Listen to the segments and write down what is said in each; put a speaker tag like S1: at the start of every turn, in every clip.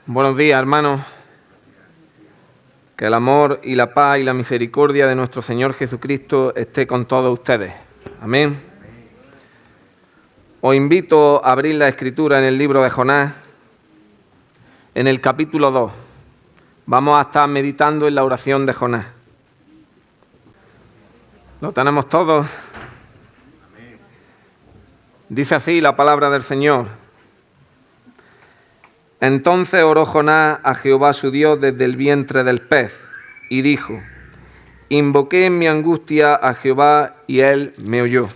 S1: Buenos días, hermanos. Que el amor y la paz y la misericordia de nuestro Señor Jesucristo esté con todos ustedes. Amén. Os invito a abrir la Escritura en el libro de Jonás, en el capítulo 2. Vamos a estar meditando en la oración de Jonás. ¿Lo tenemos todos? Dice así la palabra del Señor. Entonces oró Jonás a Jehová su Dios desde el vientre del pez, y dijo: Invoqué en mi angustia a Jehová, y él me oyó.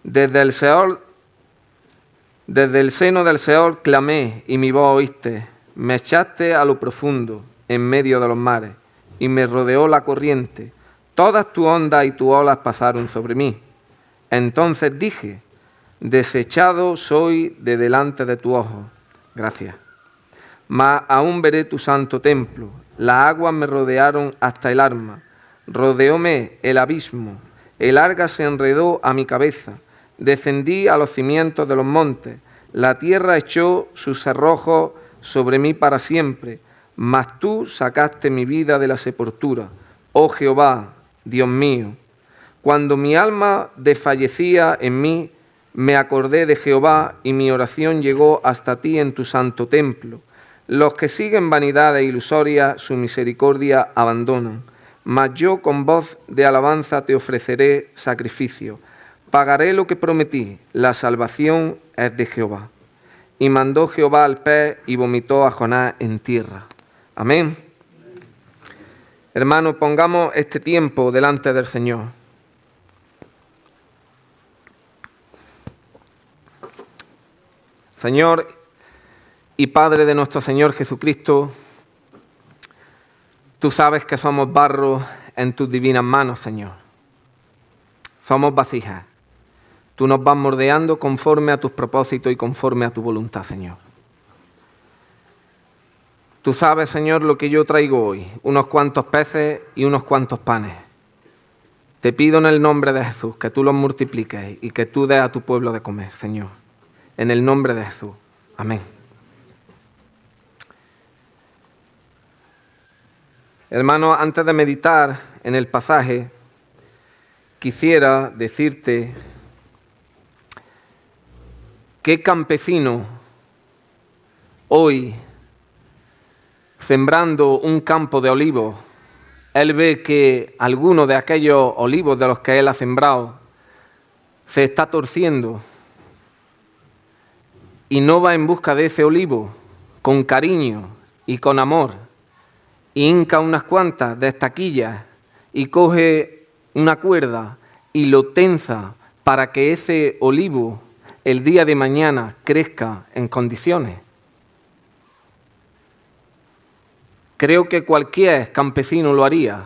S1: Desde el seno del Seol clamé, y mi voz oíste. Me echaste a lo profundo, en medio de los mares, y me rodeó la corriente. Todas tus ondas y tus olas pasaron sobre mí. Entonces dije: desechado soy de delante de tu ojo. Gracias. Mas aún veré tu santo templo. Las aguas me rodearon hasta el alma. Rodeóme el abismo. El arga se enredó a mi cabeza. Descendí a los cimientos de los montes. La tierra echó sus cerrojos sobre mí para siempre. Mas tú sacaste mi vida de la sepultura, oh Jehová, Dios mío. Cuando mi alma desfallecía en mí, me acordé de Jehová, y mi oración llegó hasta ti en tu santo templo. Los que siguen vanidades ilusorias, su misericordia abandonan. Mas yo con voz de alabanza te ofreceré sacrificio. Pagaré lo que prometí, la salvación es de Jehová. Y mandó Jehová al pez, y vomitó a Jonás en tierra. Amén. Hermanos, pongamos este tiempo delante del Señor. Señor y Padre de nuestro Señor Jesucristo, tú sabes que somos barro en tus divinas manos, Señor. Somos vasijas. Tú nos vas moldeando conforme a tus propósitos y conforme a tu voluntad, Señor. Tú sabes, Señor, lo que yo traigo hoy, unos cuantos peces y unos cuantos panes. Te pido en el nombre de Jesús que tú los multipliques y que tú des a tu pueblo de comer, Señor. En el nombre de Jesús. Amén. Hermanos, antes de meditar en el pasaje, quisiera decirte qué campesino hoy, sembrando un campo de olivos, él ve que alguno de aquellos olivos de los que él ha sembrado se está torciendo, y no va en busca de ese olivo con cariño y con amor, y hinca unas cuantas de estaquillas y coge una cuerda y lo tensa para que ese olivo el día de mañana crezca en condiciones. Creo que cualquier campesino lo haría.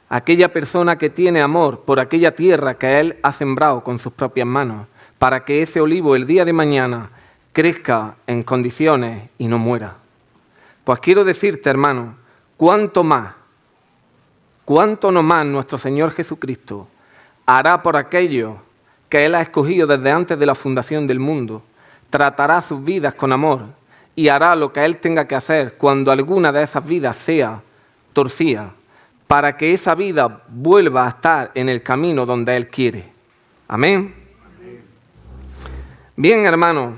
S1: Aquella persona que tiene amor por aquella tierra que él ha sembrado con sus propias manos, para que ese olivo el día de mañana crezca en condiciones y no muera. Pues quiero decirte, hermano, cuánto no más nuestro Señor Jesucristo hará por aquellos que Él ha escogido desde antes de la fundación del mundo. Tratará sus vidas con amor y hará lo que Él tenga que hacer cuando alguna de esas vidas sea torcida, para que esa vida vuelva a estar en el camino donde Él quiere. Amén. Bien, hermanos,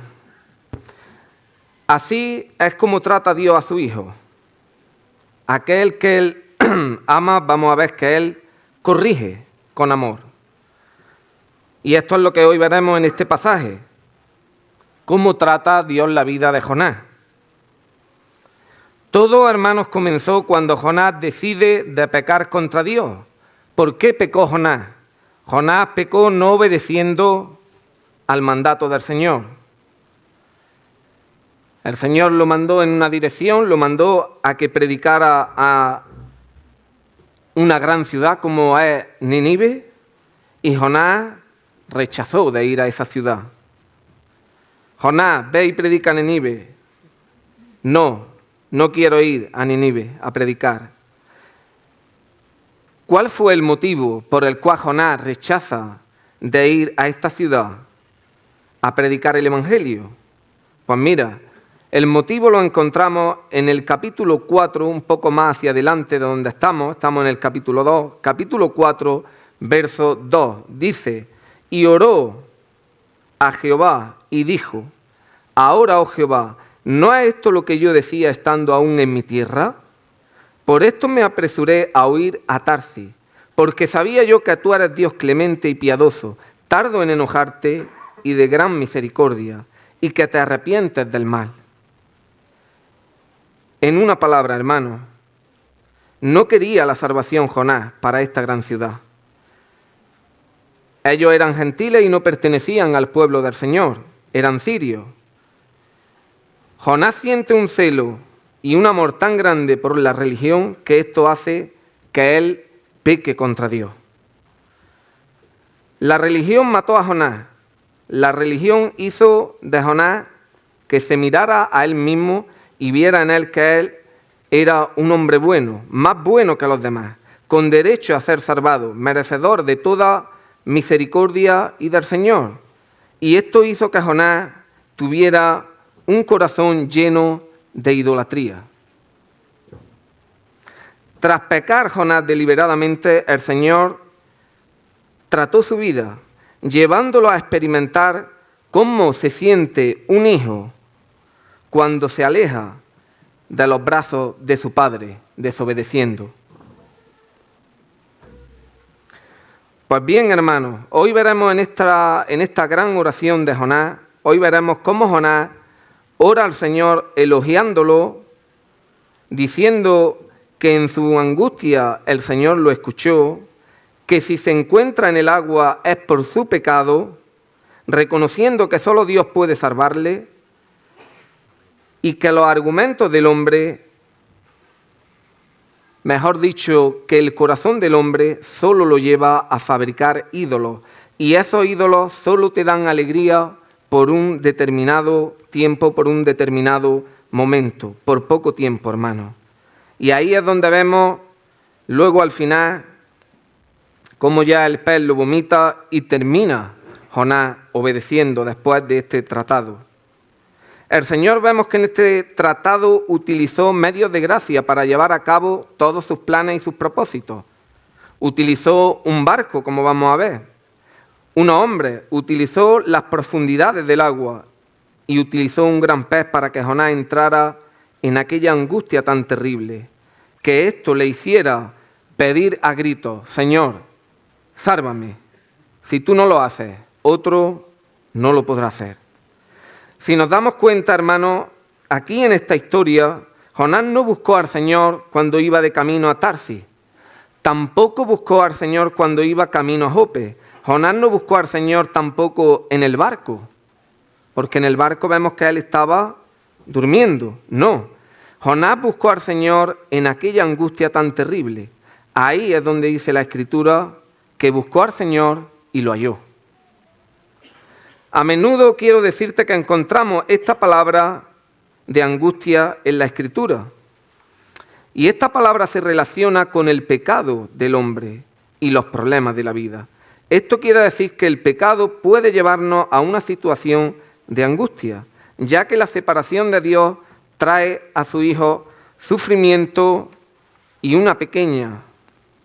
S1: así es como trata Dios a su Hijo. Aquel que Él ama, vamos a ver que Él corrige con amor. Y esto es lo que hoy veremos en este pasaje. ¿Cómo trata Dios la vida de Jonás? Todo, hermanos, comenzó cuando Jonás decide de pecar contra Dios. ¿Por qué pecó Jonás? Jonás pecó no obedeciendo al mandato del Señor. El Señor lo mandó en una dirección, lo mandó a que predicara a una gran ciudad como es Nínive, y Jonás rechazó de ir a esa ciudad. Jonás, ve y predica a Nínive. No quiero ir a Nínive a predicar. ¿Cuál fue el motivo por el cual Jonás rechaza de ir a esta ciudad a predicar el Evangelio? Pues mira, El motivo lo encontramos en el capítulo 4, un poco más hacia adelante de donde estamos en el capítulo 2, capítulo 4, verso 2. Dice, y oró a Jehová y dijo, ahora, oh Jehová, ¿no es esto lo que yo decía estando aún en mi tierra? Por esto me apresuré a huir a Tarsis, porque sabía yo que tú eres Dios clemente y piadoso, tardo en enojarte y de gran misericordia, y que te arrepientes del mal. En una palabra, hermanos, no quería la salvación Jonás para esta gran ciudad. Ellos eran gentiles y no pertenecían al pueblo del Señor, eran sirios. Jonás siente un celo y un amor tan grande por la religión que esto hace que él peque contra Dios. La religión mató a Jonás. La religión hizo de Jonás que se mirara a él mismo y viera en él que él era un hombre bueno, más bueno que los demás, con derecho a ser salvado, merecedor de toda misericordia y del Señor. Y esto hizo que Jonás tuviera un corazón lleno de idolatría. Tras pecar Jonás deliberadamente, el Señor trató su vida, llevándolo a experimentar cómo se siente un hijo cuando se aleja de los brazos de su padre, desobedeciendo. Pues bien, hermanos, hoy veremos en esta gran oración de Jonás, hoy veremos cómo Jonás ora al Señor elogiándolo, diciendo que en su angustia el Señor lo escuchó, que si se encuentra en el agua es por su pecado, reconociendo que solo Dios puede salvarle, y que los argumentos del hombre, mejor dicho, que el corazón del hombre solo lo lleva a fabricar ídolos, y esos ídolos solo te dan alegría por un determinado tiempo, por un determinado momento, por poco tiempo, hermano. Y ahí es donde vemos, luego al final, cómo ya el pez lo vomita y termina Jonás obedeciendo después de este tratado. El Señor vemos que en este tratado utilizó medios de gracia para llevar a cabo todos sus planes y sus propósitos. Utilizó un barco, como vamos a ver. Unos hombres, utilizó las profundidades del agua y utilizó un gran pez para que Jonás entrara en aquella angustia tan terrible, que esto le hiciera pedir a gritos, Señor, sálvame. Si tú no lo haces, otro no lo podrá hacer. Si nos damos cuenta, hermanos, aquí en esta historia, Jonás no buscó al Señor cuando iba de camino a Tarsis. Tampoco buscó al Señor cuando iba camino a Jope. Jonás no buscó al Señor tampoco en el barco, porque en el barco vemos que él estaba durmiendo. No, Jonás buscó al Señor en aquella angustia tan terrible. Ahí es donde dice la Escritura que buscó al Señor y lo halló. A menudo quiero decirte que encontramos esta palabra de angustia en la Escritura. Y esta palabra se relaciona con el pecado del hombre y los problemas de la vida. Esto quiere decir que el pecado puede llevarnos a una situación de angustia, ya que la separación de Dios trae a su Hijo sufrimiento y una pequeña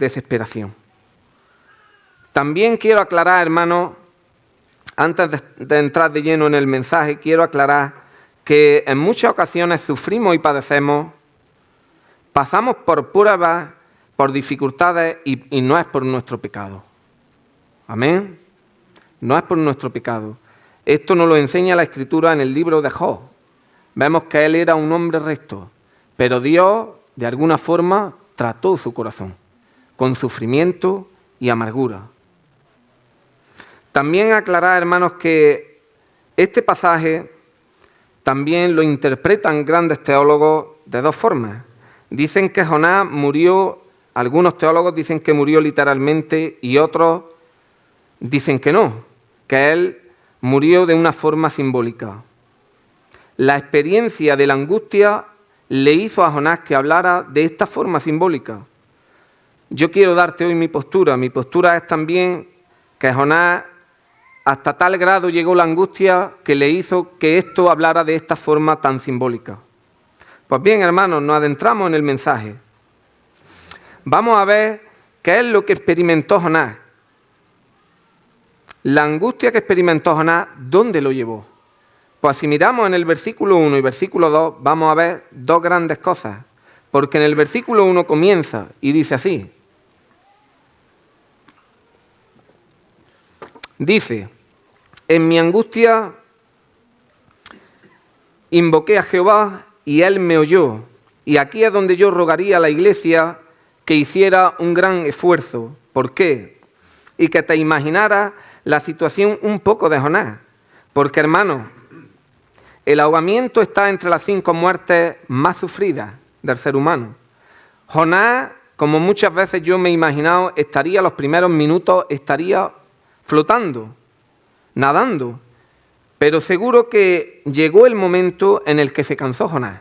S1: desesperación. También quiero aclarar, hermanos, antes de entrar de lleno en el mensaje, quiero aclarar que en muchas ocasiones sufrimos y padecemos, pasamos por pruebas, por dificultades y no es por nuestro pecado. Amén. No es por nuestro pecado. Esto nos lo enseña la Escritura en el libro de Job. Vemos que él era un hombre recto, pero Dios, de alguna forma, trató su corazón con sufrimiento y amargura. También aclarar, hermanos, que este pasaje también lo interpretan grandes teólogos de dos formas. Dicen que Jonás murió, algunos teólogos dicen que murió literalmente y otros dicen que no, que él murió de una forma simbólica. La experiencia de la angustia le hizo a Jonás que hablara de esta forma simbólica. Yo quiero darte hoy mi postura. Mi postura es también que Jonás Hasta tal grado llegó la angustia que le hizo que esto hablara de esta forma tan simbólica. Pues bien, hermanos, nos adentramos en el mensaje. Vamos a ver qué es lo que experimentó Jonás. La angustia que experimentó Jonás, ¿dónde lo llevó? Pues si miramos en el versículo 1 y versículo 2, vamos a ver dos grandes cosas. Porque en el versículo 1 comienza y dice así. Dice, en mi angustia invoqué a Jehová y él me oyó. Y aquí es donde yo rogaría a la iglesia que hiciera un gran esfuerzo. ¿Por qué? Y que te imaginaras la situación un poco de Jonás. Porque, hermano, el ahogamiento está entre las 5 muertes más sufridas del ser humano. Jonás, como muchas veces yo me he imaginado, estaría los primeros minutos, estaría flotando, nadando. Pero seguro que llegó el momento en el que se cansó Jonás.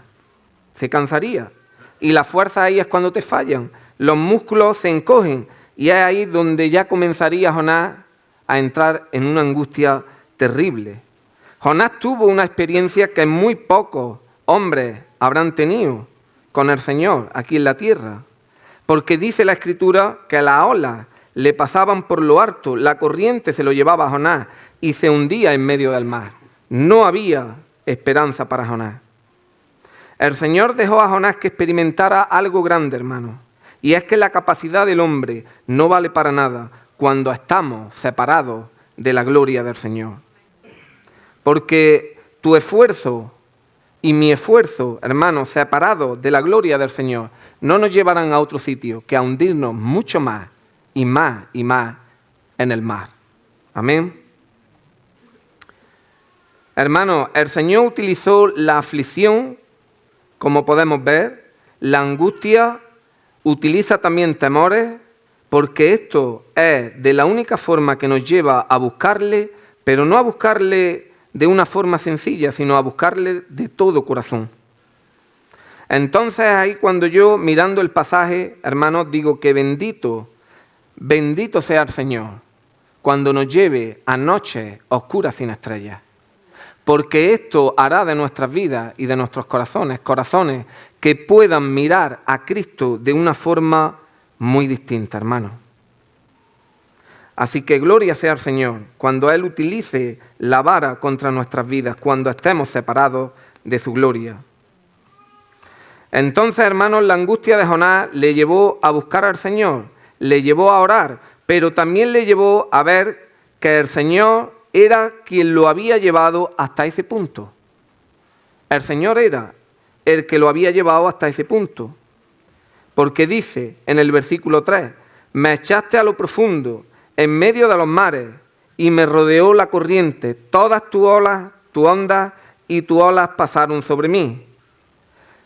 S1: Se cansaría. Y las fuerzas ahí es cuando te fallan. Los músculos se encogen. Y es ahí donde ya comenzaría Jonás a entrar en una angustia terrible. Jonás tuvo una experiencia que muy pocos hombres habrán tenido con el Señor aquí en la tierra. Porque dice la Escritura que las olas le pasaban por lo harto, la corriente se lo llevaba a Jonás y se hundía en medio del mar. No había esperanza para Jonás. El Señor dejó a Jonás que experimentara algo grande, hermano. Y es que la capacidad del hombre no vale para nada cuando estamos separados de la gloria del Señor. Porque tu esfuerzo y mi esfuerzo, hermano, separados de la gloria del Señor, no nos llevarán a otro sitio que a hundirnos mucho más y más y más en el mar. Amén. Hermano, el Señor utilizó la aflicción, como podemos ver, la angustia, utiliza también temores, porque esto es de la única forma que nos lleva a buscarle, pero no a buscarle de una forma sencilla, sino a buscarle de todo corazón. Entonces ahí cuando yo, mirando el pasaje, hermanos, digo que bendito sea el Señor, cuando nos lleve a noches oscuras sin estrellas. Porque esto hará de nuestras vidas y de nuestros corazones, corazones que puedan mirar a Cristo de una forma muy distinta, hermano. Así que gloria sea al Señor cuando Él utilice la vara contra nuestras vidas, cuando estemos separados de su gloria. Entonces, hermanos, la angustia de Jonás le llevó a buscar al Señor, le llevó a orar, pero también le llevó a ver que el Señor era quien lo había llevado hasta ese punto. El Señor era el que lo había llevado hasta ese punto. Porque dice en el versículo 3, me echaste a lo profundo, en medio de los mares, y me rodeó la corriente. Todas tus olas, tus ondas y tus olas pasaron sobre mí.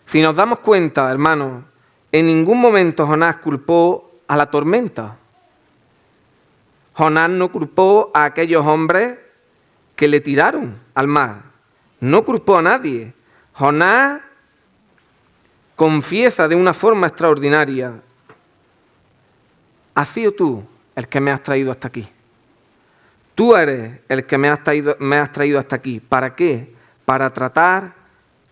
S1: Si nos damos cuenta, hermanos, en ningún momento Jonás culpó a la tormenta. Jonás no culpó a aquellos hombres que le tiraron al mar. No culpó a nadie. Jonás confiesa de una forma extraordinaria, has sido tú el que me has traído hasta aquí. Tú eres el que me has traído hasta aquí. ¿Para qué? Para tratar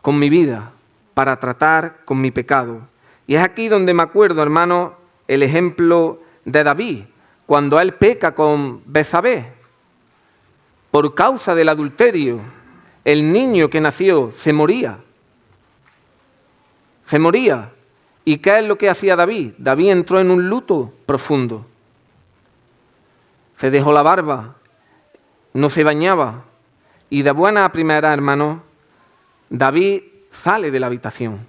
S1: con mi vida, para tratar con mi pecado. Y es aquí donde me acuerdo, hermano, el ejemplo de David, cuando él peca con Betsabé. Por causa del adulterio, el niño que nació se moría. Se moría. ¿Y qué es lo que hacía David? David entró en un luto profundo. Se dejó la barba, no se bañaba. Y de buena a primera, hermano, David sale de la habitación.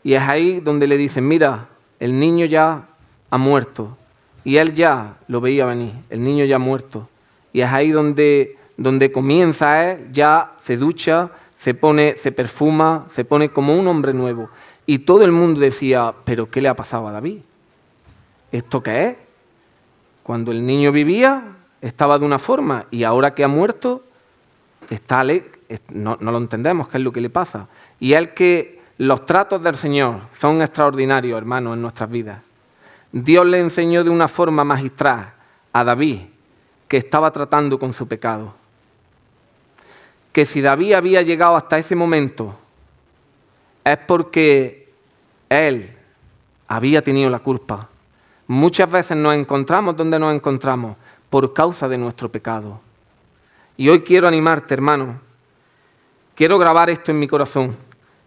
S1: Y es ahí donde le dicen, mira, el niño ya ha muerto. Y él ya lo veía venir, el niño ya ha muerto. Y es ahí donde comienza él, ya se ducha, se perfuma, se pone como un hombre nuevo. Y todo el mundo decía, ¿pero qué le ha pasado a David? ¿Esto qué es? Cuando el niño vivía, estaba de una forma, y ahora que ha muerto, no lo entendemos, qué es lo que le pasa. Y es que los tratos del Señor son extraordinarios, hermanos, en nuestras vidas. Dios le enseñó de una forma magistral a David, que estaba tratando con su pecado. Que si David había llegado hasta ese momento, es porque él había tenido la culpa. Muchas veces nos encontramos donde nos encontramos por causa de nuestro pecado. Y hoy quiero animarte, hermano. Quiero grabar esto en mi corazón.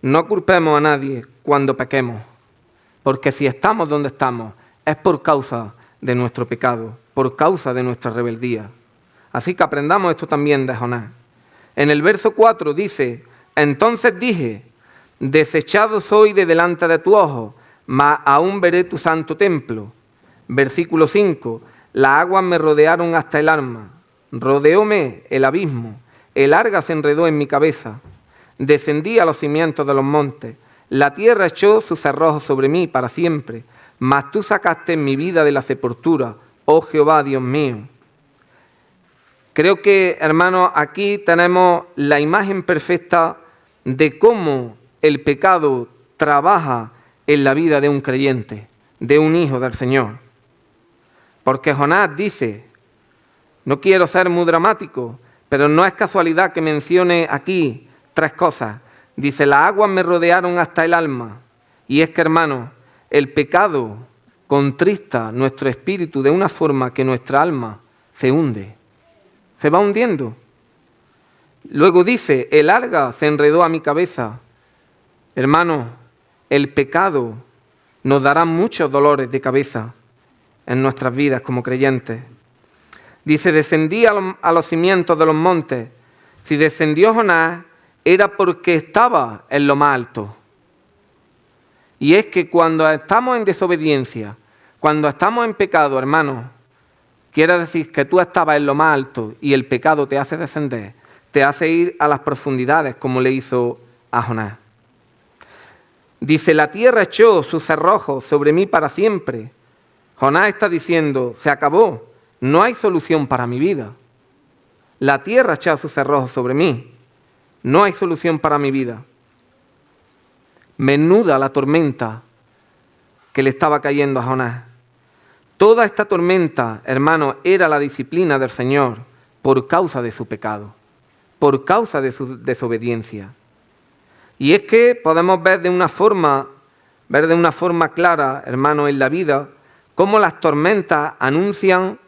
S1: No culpemos a nadie cuando pequemos, porque si estamos donde estamos es por causa de nuestro pecado, por causa de nuestra rebeldía. Así que aprendamos esto también de Jonás. En el verso 4 dice: entonces dije, desechado soy de delante de tu ojo, mas aún veré tu santo templo. Versículo 5, las aguas me rodearon hasta el alma, rodeóme el abismo, el arga se enredó en mi cabeza. Descendí a los cimientos de los montes, la tierra echó sus cerrojos sobre mí para siempre, mas tú sacaste mi vida de la sepultura, oh Jehová, Dios mío. Creo que, hermanos, aquí tenemos la imagen perfecta de cómo el pecado trabaja en la vida de un creyente, de un hijo del Señor. Porque Jonás dice, no quiero ser muy dramático, pero no es casualidad que mencione aquí 3 cosas. Dice, las aguas me rodearon hasta el alma. Y es que, hermanos, el pecado contrista nuestro espíritu de una forma que nuestra alma se hunde. Se va hundiendo. Luego dice, el arga se enredó a mi cabeza. Hermanos, el pecado nos dará muchos dolores de cabeza en nuestras vidas como creyentes. Dice, descendí a los cimientos de los montes. Si descendió Jonás, era porque estaba en lo más alto. Y es que cuando estamos en desobediencia, cuando estamos en pecado, hermanos, quiere decir que tú estabas en lo más alto y el pecado te hace descender, te hace ir a las profundidades como le hizo a Jonás. Dice, la tierra echó sus cerrojos sobre mí para siempre. Jonás está diciendo, se acabó, no hay solución para mi vida. La tierra echó sus cerrojos sobre mí, no hay solución para mi vida. Menuda la tormenta que le estaba cayendo a Jonás. Toda esta tormenta, hermano, era la disciplina del Señor por causa de su pecado, por causa de su desobediencia. Y es que podemos ver de una forma clara, hermano, en la vida, cómo las tormentas anuncian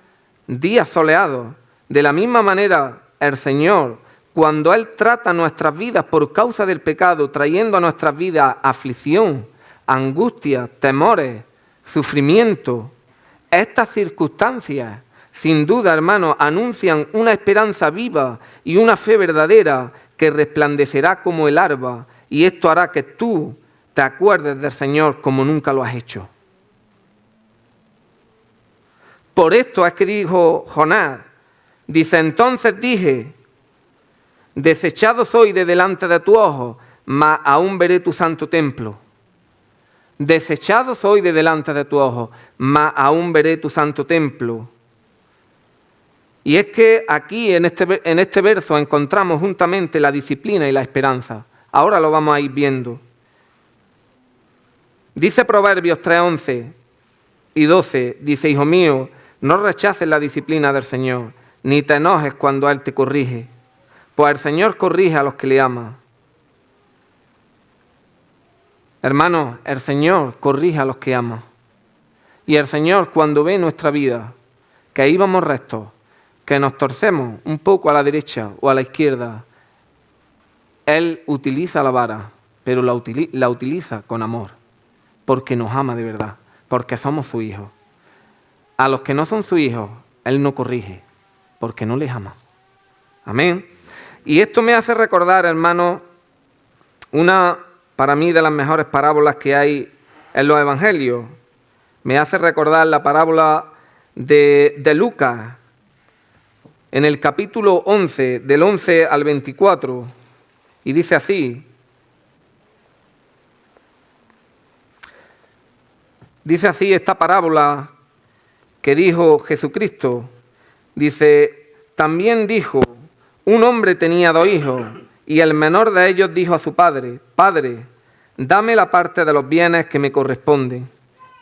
S1: días soleados. De la misma manera, el Señor, cuando Él trata nuestras vidas por causa del pecado, trayendo a nuestras vidas aflicción, angustia, temores, sufrimiento, estas circunstancias, sin duda, hermano, anuncian una esperanza viva y una fe verdadera que resplandecerá como el alba, y esto hará que tú te acuerdes del Señor como nunca lo has hecho. Por esto es que dijo Jonás, dice, entonces dije, desechado soy de delante de tu ojo, mas aún veré tu santo templo. Desechado soy de delante de tu ojo, mas aún veré tu santo templo. Y es que aquí en este verso encontramos juntamente la disciplina y la esperanza. Ahora lo vamos a ir viendo. Dice Proverbios 3:11 y 12, dice, hijo mío, no rechaces la disciplina del Señor, ni te enojes cuando Él te corrige, pues el Señor corrige a los que le aman. Hermanos, el Señor corrige a los que ama. Y el Señor, cuando ve nuestra vida, que íbamos rectos, que nos torcemos un poco a la derecha o a la izquierda, Él utiliza la vara, pero la utiliza con amor, porque nos ama de verdad, porque somos sus hijos. A los que no son sus hijos, Él no corrige, porque no les ama. Amén. Y esto me hace recordar, hermanos, una, para mí, de las mejores parábolas que hay en los evangelios. Me hace recordar la parábola de Lucas, en el capítulo 11, del 11 al 24, y dice así. Dice así esta parábola que dijo Jesucristo. Dice, también dijo, un hombre tenía 2 hijos, y el menor de ellos dijo a su padre, Padre, dame la parte de los bienes que me corresponden.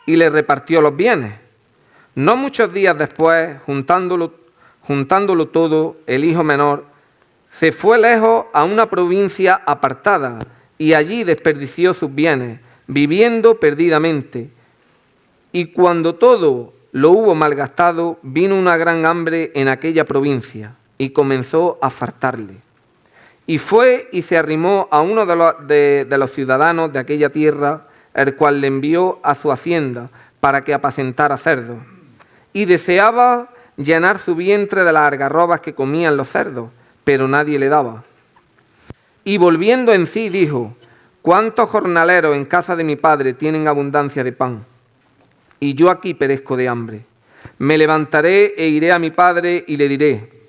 S1: Y le repartió los bienes. No muchos días después, juntándolo todo, el hijo menor se fue lejos a una provincia apartada y allí desperdició sus bienes, viviendo perdidamente. Y cuando todo lo hubo malgastado, vino una gran hambre en aquella provincia y comenzó a faltarle. Y fue y se arrimó a uno de los ciudadanos de aquella tierra, el cual le envió a su hacienda para que apacentara cerdos. Y deseaba llenar su vientre de las algarrobas que comían los cerdos, pero nadie le daba. Y volviendo en sí dijo: ¿cuántos jornaleros en casa de mi padre tienen abundancia de pan? Y yo aquí perezco de hambre. Me levantaré e iré a mi padre y le diré: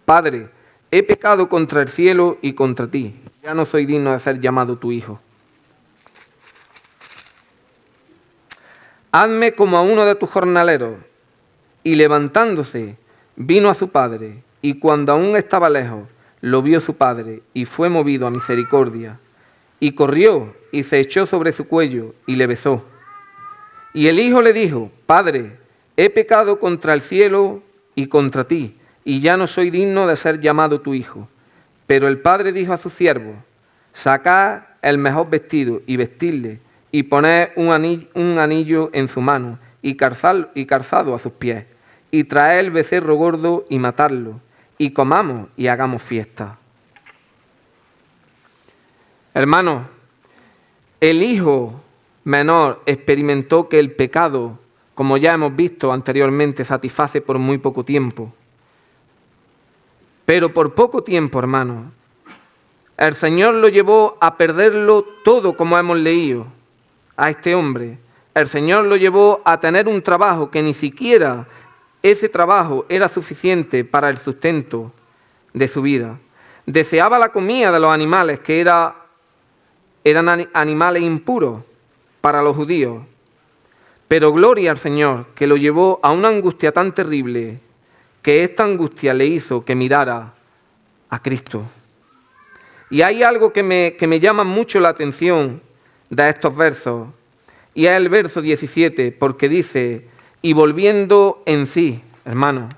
S1: Padre, he pecado contra el cielo y contra ti. Ya no soy digno de ser llamado tu hijo. Hazme como a uno de tus jornaleros. Y levantándose, vino a su padre, y cuando aún estaba lejos, lo vio su padre, y fue movido a misericordia. Y corrió, y se echó sobre su cuello, y le besó. Y el hijo le dijo: Padre, he pecado contra el cielo y contra ti, y ya no soy digno de ser llamado tu hijo. Pero el padre dijo a sus siervos: Sacad el mejor vestido y vestidle, y poned un anillo en su mano, y calzado a sus pies, y traed el becerro gordo y matadlo, y comamos y hagamos fiesta. Hermanos, el hijo menor experimentó que el pecado, como ya hemos visto anteriormente, satisface por muy poco tiempo. Pero por poco tiempo, hermanos, el Señor lo llevó a perderlo todo, como hemos leído, a este hombre. El Señor lo llevó a tener un trabajo que ni siquiera ese trabajo era suficiente para el sustento de su vida. Deseaba la comida de los animales, que eran animales impuros para los judíos. Pero gloria al Señor, que lo llevó a una angustia tan terrible, que esta angustia le hizo que mirara a Cristo. Y hay algo que me llama mucho la atención de estos versos, y es el verso 17, porque dice: y volviendo en sí, hermano,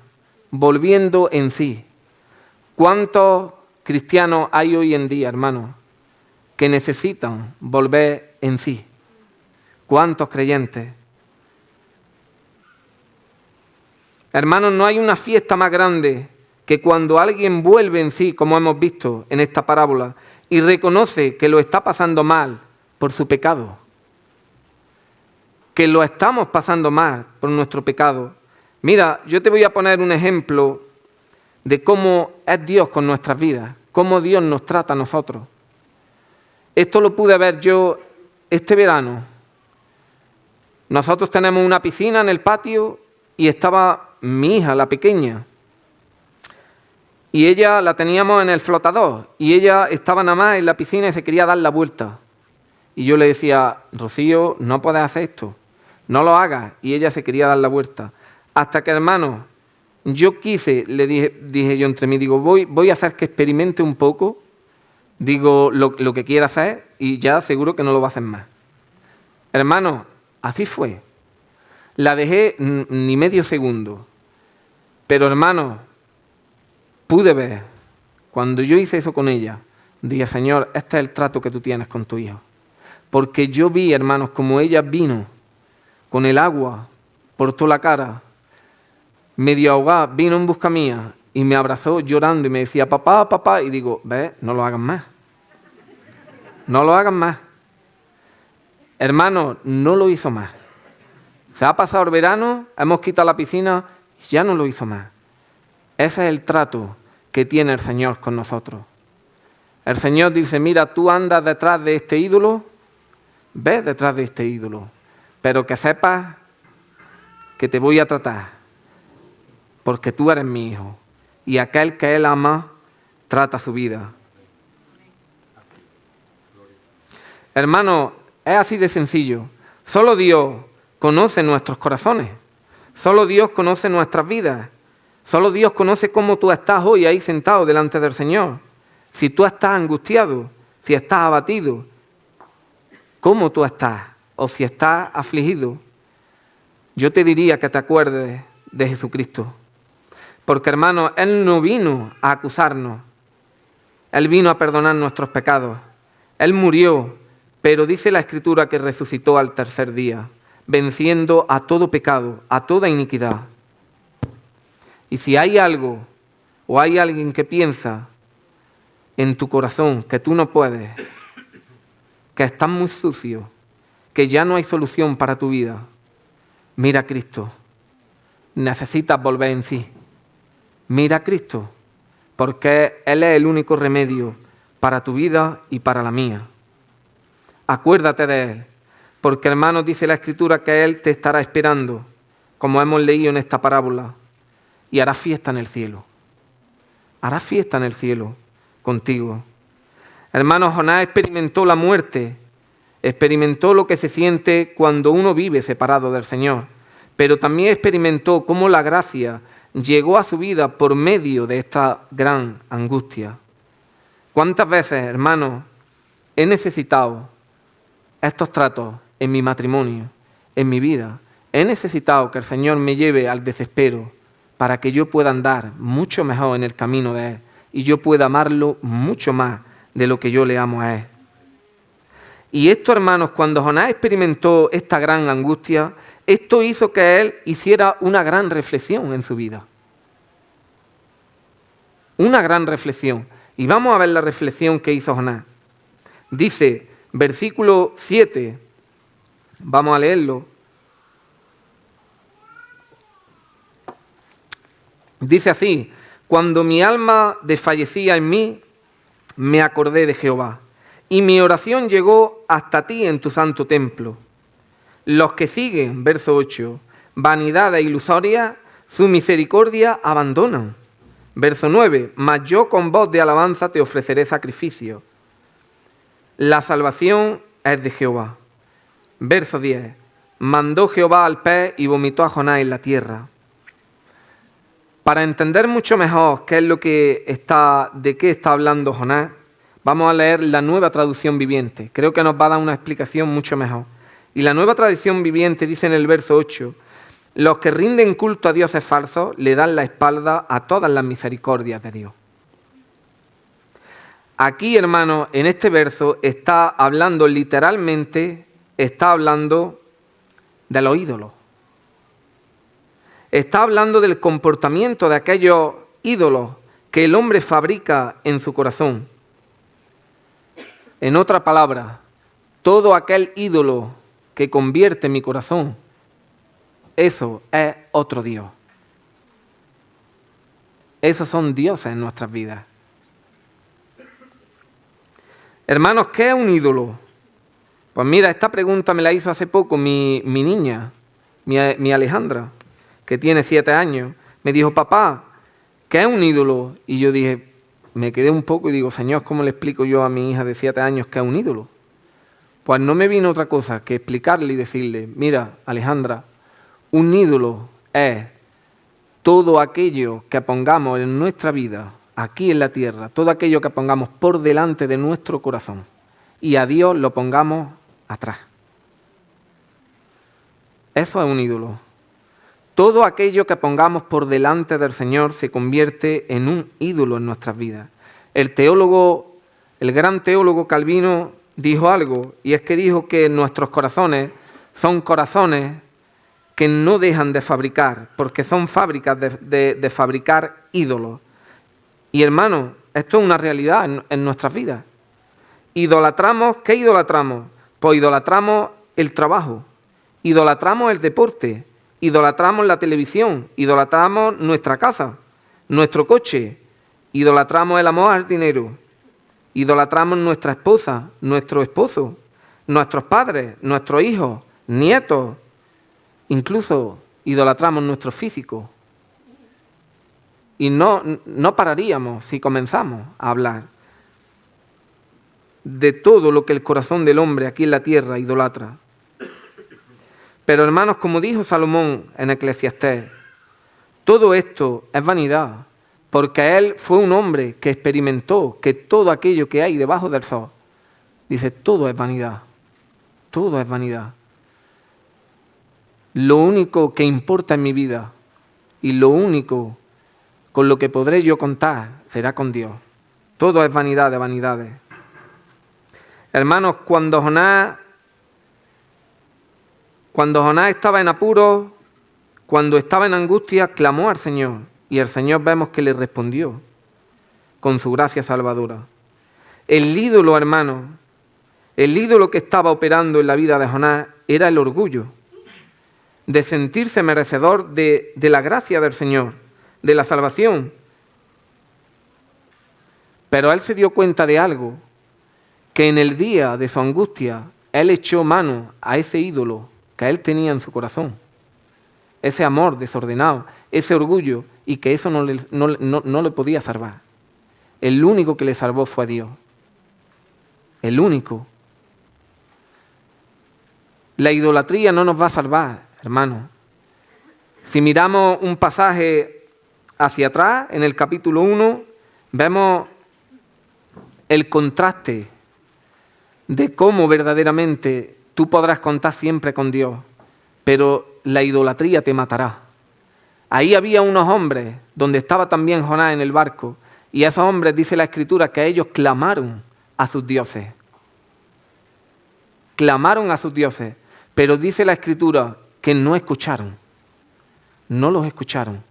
S1: volviendo en sí. ¿Cuántos cristianos hay hoy en día, hermano, que necesitan volver en sí? ¿Cuántos creyentes? Hermanos, no hay una fiesta más grande que cuando alguien vuelve en sí, como hemos visto en esta parábola, y reconoce que lo está pasando mal por su pecado. Que lo estamos pasando mal por nuestro pecado. Mira, yo te voy a poner un ejemplo de cómo es Dios con nuestras vidas, cómo Dios nos trata a nosotros. Esto lo pude ver yo este verano. Nosotros tenemos una piscina en el patio y estaba mi hija, la pequeña. Y ella la teníamos en el flotador y ella estaba nada más en la piscina y se quería dar la vuelta. Y yo le decía: Rocío, no puedes hacer esto, no lo hagas. Y ella se quería dar la vuelta. Hasta que, hermano, yo quise, le dije yo entre mí, digo, voy a hacer que experimente un poco, digo, lo que quiera hacer, y ya seguro que no lo va a hacer más. Hermano, así fue. La dejé ni medio segundo. Pero, hermano, pude ver, cuando yo hice eso con ella, dije: Señor, este es el trato que tú tienes con tu hijo. Porque yo vi, hermanos, como ella vino con el agua por toda la cara, medio ahogada, vino en busca mía y me abrazó llorando y me decía: papá, papá. Y digo: ve, no lo hagan más. No lo hagan más. Hermano, no lo hizo más. Se ha pasado el verano, hemos quitado la piscina, ya no lo hizo más. Ese es el trato que tiene el Señor con nosotros. El Señor dice: mira, tú andas detrás de este ídolo, ve detrás de este ídolo, pero que sepas que te voy a tratar, porque tú eres mi hijo, y aquel que Él ama, trata su vida. Hermano, es así de sencillo. Solo Dios conoce nuestros corazones. Solo Dios conoce nuestras vidas. Solo Dios conoce cómo tú estás hoy ahí sentado delante del Señor. Si tú estás angustiado, si estás abatido, cómo tú estás, o si estás afligido. yo te diría que te acuerdes de Jesucristo. Porque, hermanos, Él no vino a acusarnos. Él vino a perdonar nuestros pecados. Él murió, pero dice la Escritura que resucitó al tercer día, venciendo a todo pecado, a toda iniquidad. Y si hay algo o hay alguien que piensa en tu corazón que tú no puedes, que estás muy sucio, que ya no hay solución para tu vida, mira a Cristo. Necesitas volver en sí. Mira a Cristo, porque Él es el único remedio para tu vida y para la mía. Acuérdate de Él, porque, hermanos, dice la Escritura que Él te estará esperando, como hemos leído en esta parábola, y hará fiesta en el cielo. Hará fiesta en el cielo contigo. Hermanos, Jonás experimentó la muerte, experimentó lo que se siente cuando uno vive separado del Señor, pero también experimentó cómo la gracia llegó a su vida por medio de esta gran angustia. ¿Cuántas veces, hermanos, he necesitado estos tratos en mi matrimonio, en mi vida? He necesitado que el Señor me lleve al desespero para que yo pueda andar mucho mejor en el camino de Él y yo pueda amarlo mucho más de lo que yo le amo a Él. Y esto, hermanos, cuando Jonás experimentó esta gran angustia, esto hizo que él hiciera una gran reflexión en su vida. Una gran reflexión. Y vamos a ver la reflexión que hizo Jonás. Dice, versículo 7, vamos a leerlo. Dice así: cuando mi alma desfallecía en mí, me acordé de Jehová, y mi oración llegó hasta ti en tu santo templo. Los que siguen, verso 8, vanidad e ilusoria, su misericordia abandonan. Verso 9, mas yo con voz de alabanza te ofreceré sacrificio. La salvación es de Jehová. Verso 10, mandó Jehová al pez y vomitó a Jonás en la tierra. Para entender mucho mejor de qué está hablando Jonás, vamos a leer la Nueva Traducción Viviente. Creo que nos va a dar una explicación mucho mejor. Y la Nueva Traducción Viviente dice en el verso 8, los que rinden culto a dioses falsos le dan la espalda a todas las misericordias de Dios. Aquí, hermanos, en este verso está hablando literalmente, está hablando de los ídolos. Está hablando del comportamiento de aquellos ídolos que el hombre fabrica en su corazón. En otra palabra, todo aquel ídolo que convierte mi corazón, eso es otro Dios. Esos son dioses en nuestras vidas. Hermanos, ¿qué es un ídolo? Pues mira, esta pregunta me la hizo hace poco mi niña, mi Alejandra, que tiene 7 años. Me dijo, papá, ¿qué es un ídolo? Y yo dije, me quedé un poco y digo, Señor, ¿cómo le explico yo a mi hija de 7 años qué es un ídolo? Pues no me vino otra cosa que explicarle y decirle, mira, Alejandra, un ídolo es todo aquello que pongamos en nuestra vida, aquí en la tierra, todo aquello que pongamos por delante de nuestro corazón y a Dios lo pongamos atrás. Eso es un ídolo. Todo aquello que pongamos por delante del Señor se convierte en un ídolo en nuestras vidas. El gran teólogo Calvino dijo algo, y es que dijo que nuestros corazones son corazones que no dejan de fabricar, porque son fábricas de fabricar ídolos. Y hermanos, esto es una realidad en nuestras vidas. Idolatramos, ¿qué idolatramos? Pues idolatramos el trabajo, idolatramos el deporte, idolatramos la televisión, idolatramos nuestra casa, nuestro coche, idolatramos el amor al dinero, idolatramos nuestra esposa, nuestro esposo, nuestros padres, nuestros hijos, nietos, incluso idolatramos nuestro físico. Y no pararíamos si comenzamos a hablar de todo lo que el corazón del hombre aquí en la tierra idolatra. Pero hermanos, como dijo Salomón en Eclesiastés, todo esto es vanidad, porque él fue un hombre que experimentó que todo aquello que hay debajo del sol, dice, todo es vanidad, todo es vanidad. lo único que importa en mi vida y lo único con lo que podré yo contar será con Dios. Todo es vanidad de vanidades. Hermanos, cuando Jonás estaba en apuros, cuando estaba en angustia, clamó al Señor y el Señor vemos que le respondió con su gracia salvadora. El ídolo, hermanos, el ídolo que estaba operando en la vida de Jonás era el orgullo, de sentirse merecedor de la gracia del Señor, de la salvación. Pero él se dio cuenta de algo, que en el día de su angustia, él echó mano a ese ídolo que él tenía en su corazón, ese amor desordenado, ese orgullo, y que eso no le podía salvar. El único que le salvó fue Dios. El único. La idolatría no nos va a salvar, hermanos. Si miramos un pasaje hacia atrás, en el capítulo 1, vemos el contraste de cómo verdaderamente tú podrás contar siempre con Dios, pero la idolatría te matará. Ahí había unos hombres, donde estaba también Jonás en el barco, y esos hombres, dice la Escritura, que ellos clamaron a sus dioses. Clamaron a sus dioses, pero dice la Escritura que no escucharon. No los escucharon.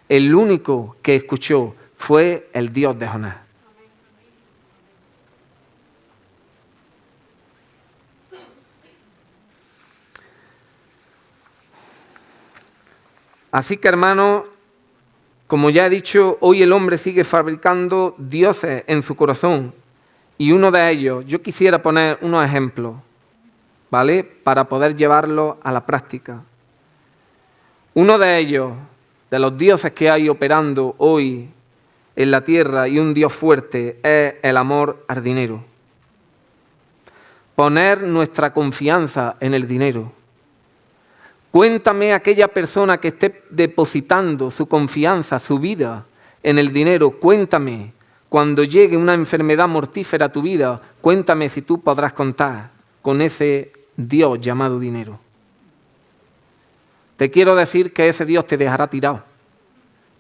S1: El único que escuchó fue el Dios de Jonás. Así que, hermanos, como ya he dicho, hoy el hombre sigue fabricando dioses en su corazón. Y uno de ellos, yo quisiera poner unos ejemplos, ¿vale? Para poder llevarlo a la práctica. Uno de ellos, de los dioses que hay operando hoy en la tierra y un Dios fuerte, es el amor al dinero. Poner nuestra confianza en el dinero. Cuéntame aquella persona que esté depositando su confianza, su vida en el dinero. Cuéntame, cuando llegue una enfermedad mortífera a tu vida, cuéntame si tú podrás contar con ese Dios llamado dinero. Te quiero decir que ese Dios te dejará tirado,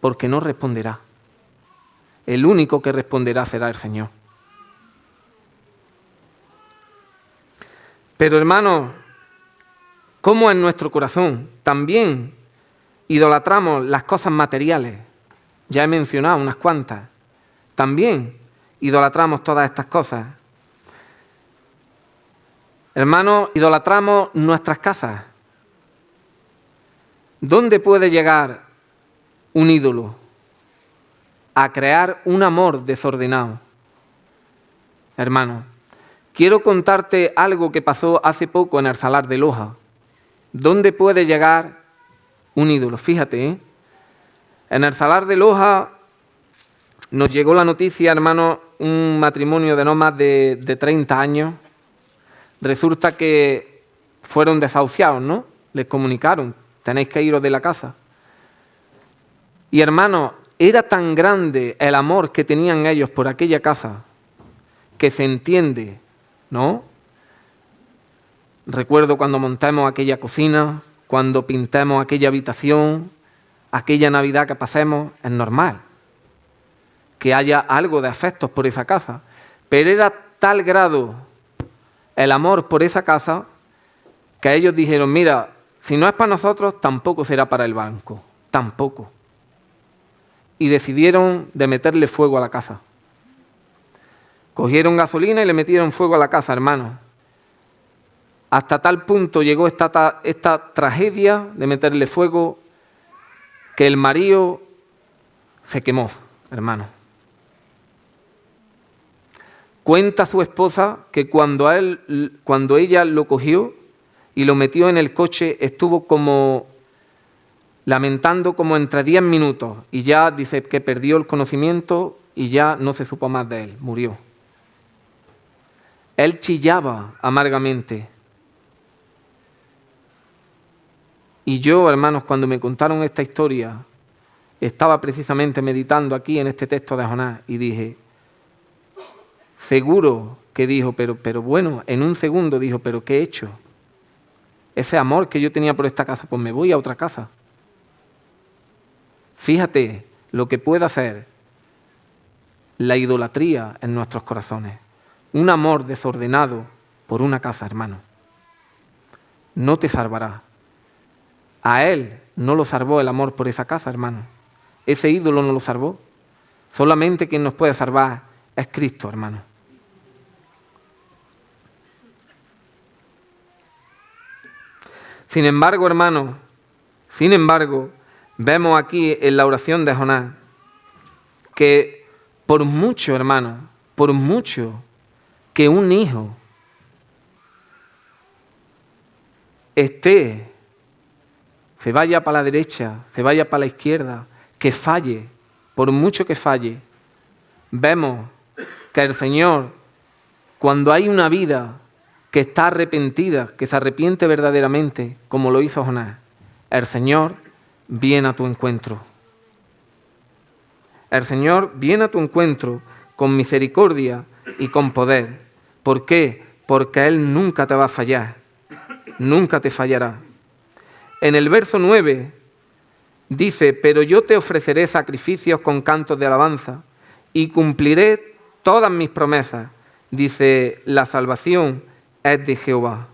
S1: porque no responderá. El único que responderá será el Señor. Pero, hermanos, ¿cómo en nuestro corazón también idolatramos las cosas materiales? Ya he mencionado unas cuantas. También idolatramos todas estas cosas. Hermanos, idolatramos nuestras casas. ¿Dónde puede llegar un ídolo? A crear un amor desordenado. Hermanos, quiero contarte algo que pasó hace poco en el Salar de Loja. ¿Dónde puede llegar un ídolo? Fíjate, en el Salar de Loja nos llegó la noticia, hermano, un matrimonio de no más de 30 años. Resulta que fueron desahuciados, ¿no? Les comunicaron, tenéis que iros de la casa. Y, hermano, era tan grande el amor que tenían ellos por aquella casa, que se entiende, ¿no? Recuerdo cuando montemos aquella cocina, cuando pintemos aquella habitación, aquella Navidad que pasemos, es normal que haya algo de afectos por esa casa. Pero era tal grado el amor por esa casa que ellos dijeron, mira, si no es para nosotros, tampoco será para el banco, tampoco. Y decidieron de meterle fuego a la casa. Cogieron gasolina y le metieron fuego a la casa, hermanos. Hasta tal punto llegó esta tragedia de meterle fuego que el marido se quemó, hermano. Cuenta su esposa que cuando ella lo cogió y lo metió en el coche, estuvo como lamentando como entre 10 minutos y ya dice que perdió el conocimiento y ya no se supo más de él, murió. Él chillaba amargamente. Y yo, hermanos, cuando me contaron esta historia, estaba precisamente meditando aquí en este texto de Jonás y dije, seguro que dijo, pero bueno, en un segundo dijo, pero ¿qué he hecho? ese amor que yo tenía por esta casa, pues me voy a otra casa. Fíjate lo que puede hacer la idolatría en nuestros corazones. Un amor desordenado por una casa, hermano. No te salvará. A él no lo salvó el amor por esa casa, hermano. Ese ídolo no lo salvó. Solamente quien nos puede salvar es Cristo, hermano. Sin embargo, hermano, vemos aquí en la oración de Jonás que por mucho, hermano, por mucho que un hijo se vaya para la derecha, se vaya para la izquierda, que falle, por mucho que falle, vemos que el Señor, cuando hay una vida que está arrepentida, que se arrepiente verdaderamente, como lo hizo Jonás, el Señor viene a tu encuentro. El Señor viene a tu encuentro con misericordia y con poder. ¿Por qué? Porque Él nunca te va a fallar, nunca te fallará. En el verso 9 dice, pero yo te ofreceré sacrificios con cantos de alabanza y cumpliré todas mis promesas. Dice, la salvación es de Jehová.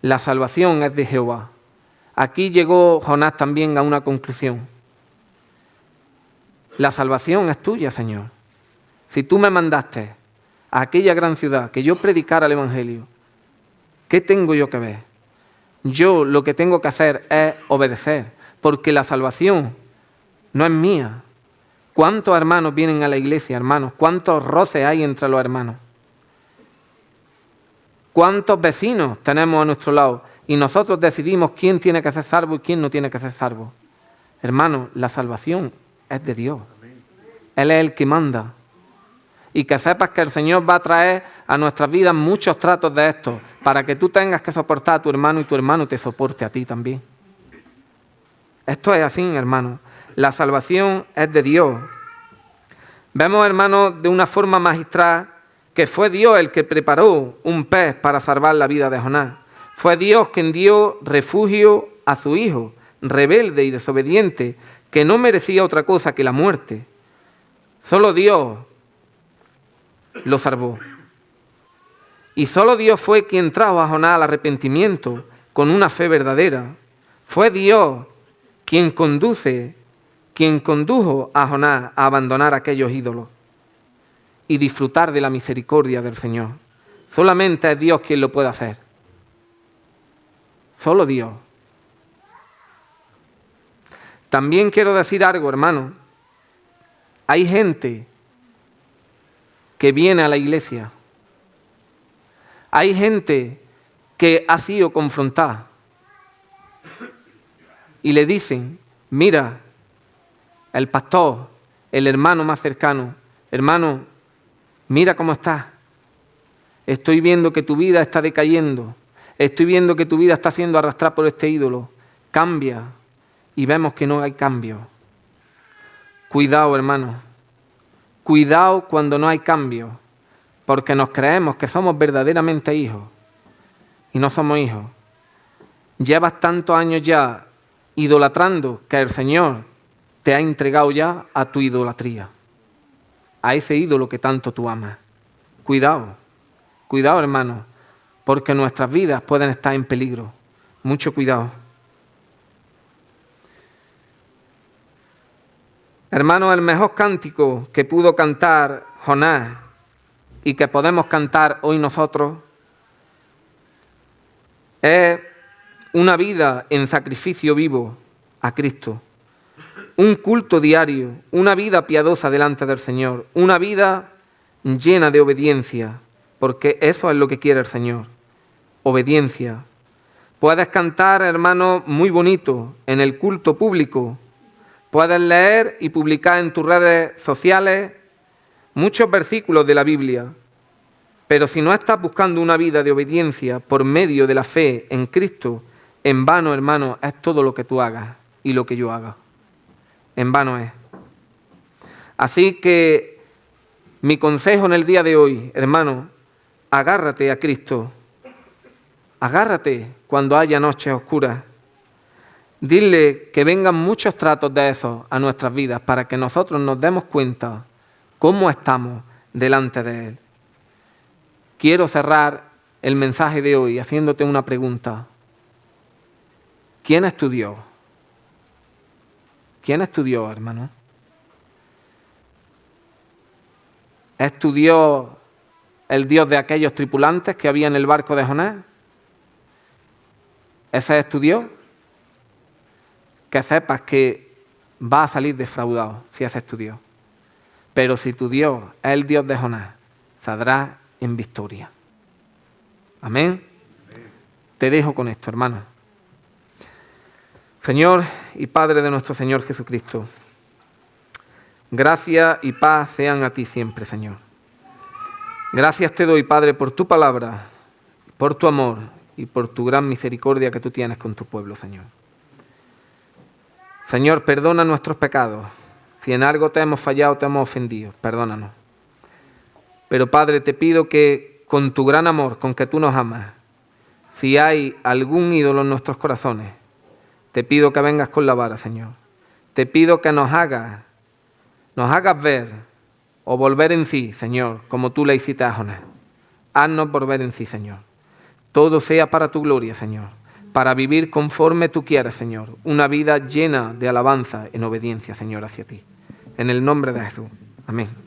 S1: La salvación es de Jehová. Aquí llegó Jonás también a una conclusión. La salvación es tuya, Señor. Si tú me mandaste a aquella gran ciudad que yo predicara el Evangelio, ¿qué tengo yo que ver? Yo lo que tengo que hacer es obedecer, porque la salvación no es mía. ¿Cuántos hermanos vienen a la iglesia, hermanos? ¿Cuántos roces hay entre los hermanos? ¿Cuántos vecinos tenemos a nuestro lado? Y nosotros decidimos quién tiene que ser salvo y quién no tiene que ser salvo. Hermanos, la salvación es de Dios. Él es el que manda. Y que sepas que el Señor va a traer a nuestras vidas muchos tratos de estos, para que tú tengas que soportar a tu hermano y tu hermano te soporte a ti también. Esto es así, hermano. La salvación es de Dios. Vemos, hermano, de una forma magistral que fue Dios el que preparó un pez para salvar la vida de Jonás. Fue Dios quien dio refugio a su hijo, rebelde y desobediente, que no merecía otra cosa que la muerte. Solo Dios lo salvó. Y solo Dios fue quien trajo a Jonás al arrepentimiento con una fe verdadera. Fue Dios quien condujo a Jonás a abandonar aquellos ídolos y disfrutar de la misericordia del Señor. Solamente es Dios quien lo puede hacer. Solo Dios. También quiero decir algo, hermano. Hay gente que viene a la iglesia. Hay gente que ha sido confrontada y le dicen, mira, el pastor, el hermano más cercano, hermano, mira cómo estás. Estoy viendo que tu vida está decayendo. Estoy viendo que tu vida está siendo arrastrada por este ídolo. Cambia. Y vemos que no hay cambio. Cuidado, hermano. Cuidado cuando no hay cambio. Porque nos creemos que somos verdaderamente hijos. Y no somos hijos. Llevas tantos años ya idolatrando que el Señor te ha entregado ya a tu idolatría. A ese ídolo que tanto tú amas. Cuidado. Cuidado, hermano. Porque nuestras vidas pueden estar en peligro. Mucho cuidado. Hermano, el mejor cántico que pudo cantar Jonás y que podemos cantar hoy nosotros es una vida en sacrificio vivo a Cristo. Un culto diario, una vida piadosa delante del Señor, una vida llena de obediencia, porque eso es lo que quiere el Señor, obediencia. Puedes cantar, hermano, muy bonito en el culto público. Puedes leer y publicar en tus redes sociales muchos versículos de la Biblia, pero si no estás buscando una vida de obediencia por medio de la fe en Cristo, en vano, hermano, es todo lo que tú hagas y lo que yo haga. En vano es. Así que mi consejo en el día de hoy, hermano, agárrate a Cristo. agárrate cuando haya noches oscuras. Dile que vengan muchos tratos de esos a nuestras vidas para que nosotros nos demos cuenta cómo estamos delante de Él. Quiero cerrar el mensaje de hoy haciéndote una pregunta. ¿Quién es tu Dios? ¿Quién es tu Dios, hermano? ¿Es tu Dios el Dios de aquellos tripulantes que había en el barco de Jonás? ¿Ese es tu Dios? Que sepas que va a salir defraudado si ese es tu Dios. Pero si tu Dios es el Dios de Jonás, saldrás en victoria. Amén. Te dejo con esto, hermano. Señor y Padre de nuestro Señor Jesucristo, gracia y paz sean a ti siempre, Señor. Gracias te doy, Padre, por tu palabra, por tu amor y por tu gran misericordia que tú tienes con tu pueblo, Señor. Señor, perdona nuestros pecados. Si en algo te hemos fallado, te hemos ofendido, perdónanos. Pero, Padre, te pido que con tu gran amor, con que tú nos amas, si hay algún ídolo en nuestros corazones, te pido que vengas con la vara, Señor. Te pido que nos hagas ver o volver en sí, Señor, como tú le hiciste a Jonás. Haznos volver en sí, Señor. Todo sea para tu gloria, Señor, para vivir conforme tú quieras, Señor, una vida llena de alabanza en obediencia, Señor, hacia ti. En el nombre de Jesús. Amén.